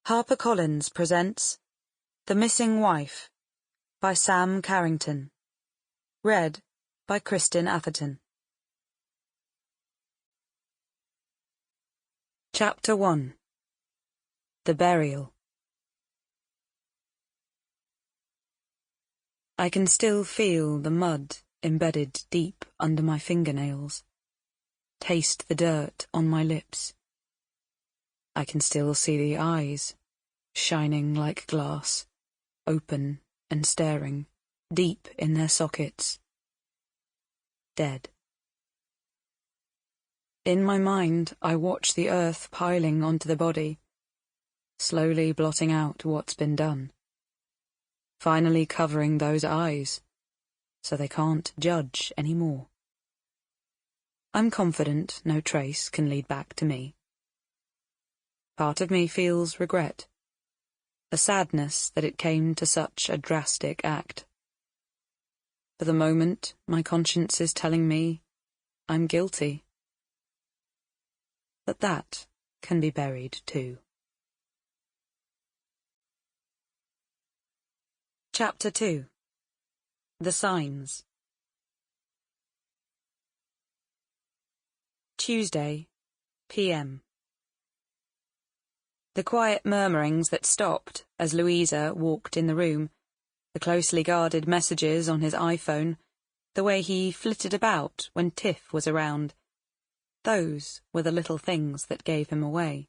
HarperCollins presents The Missing Wife by Sam Carrington. Read by Kristin Atherton. Chapter 1. The Burial. I can still feel the mud embedded deep under my fingernails, taste the dirt on my lips. I can still see the eyes, shining like glass, open and staring, deep in their sockets. Dead. In my mind, I watch the earth piling onto the body, slowly blotting out what's been done, finally covering those eyes, so they can't judge anymore. I'm confident no trace can lead back to me. Part of me feels regret, a sadness that it came to such a drastic act. For the moment, my conscience is telling me I'm guilty. But that can be buried too. Chapter 2. The Signs. Tuesday, p.m. The quiet murmurings that stopped as Louisa walked in the room, the closely guarded messages on his iPhone, the way he flitted about when Tiff was around, those were the little things that gave him away.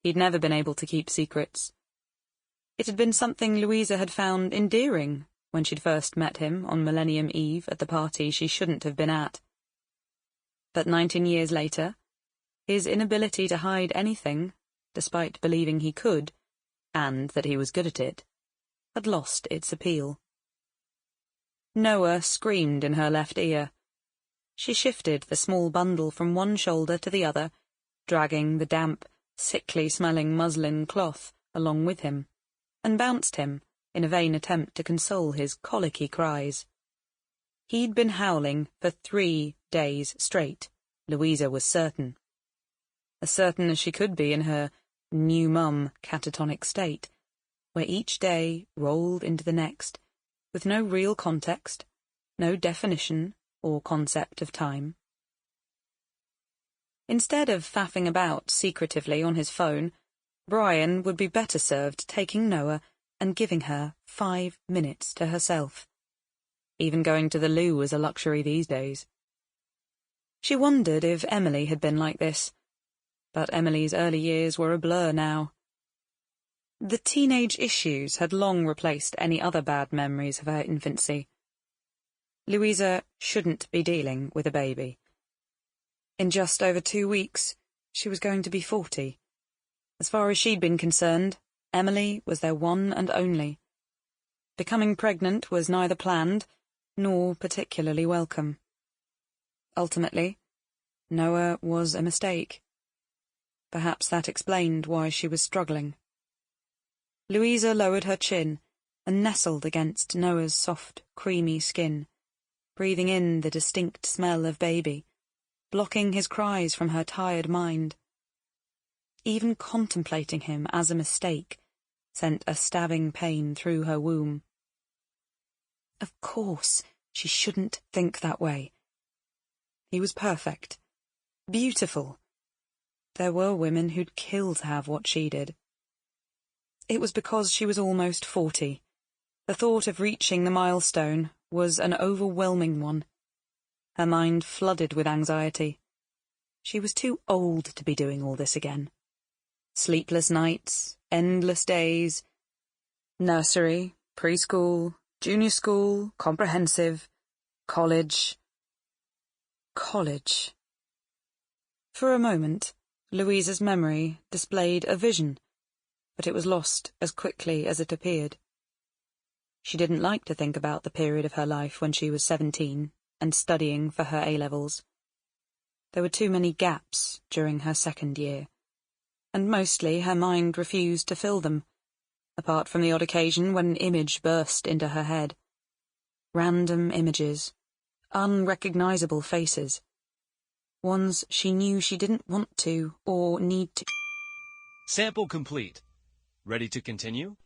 He'd never been able to keep secrets. It had been something Louisa had found endearing when she'd first met him on Millennium Eve at the party she shouldn't have been at. But 19 years later, his inability to hide anything, despite believing he could, and that he was good at it, had lost its appeal. Noah screamed in her left ear. She shifted the small bundle from one shoulder to the other, dragging the damp, sickly-smelling muslin cloth along with him, and bounced him in a vain attempt to console his colicky cries. He'd been howling for 3 days straight, Louisa was certain. As certain as she could be in her new mum catatonic state, where each day rolled into the next, with no real context, no definition or concept of time. Instead of faffing about secretively on his phone, Brian would be better served taking Noah and giving her 5 minutes to herself. Even going to the loo was a luxury these days. She wondered if Emily had been like this, but Emily's early years were a blur now. The teenage issues had long replaced any other bad memories of her infancy. Louisa shouldn't be dealing with a baby. In just over 2 weeks, she was going to be 40. As far as she'd been concerned, Emily was their one and only. Becoming pregnant was neither planned nor particularly welcome. Ultimately, Noah was a mistake. Perhaps that explained why she was struggling. Louisa lowered her chin and nestled against Noah's soft, creamy skin, breathing in the distinct smell of baby, blocking his cries from her tired mind. Even contemplating him as a mistake sent a stabbing pain through her womb. Of course, she shouldn't think that way. He was perfect, beautiful. There were women who'd kill to have what she did. It was because she was almost 40. The thought of reaching the milestone was an overwhelming one. Her mind flooded with anxiety. She was too old to be doing all this again. Sleepless nights, endless days, nursery, preschool, junior school, comprehensive, college. College. For a moment, Louisa's memory displayed a vision, but it was lost as quickly as it appeared. She didn't like to think about the period of her life when she was 17 and studying for her A-levels. There were too many gaps during her second year, and mostly her mind refused to fill them, apart from the odd occasion when an image burst into her head. Random images, unrecognizable faces, ones she knew she didn't want to or need to. Sample complete. Ready to continue?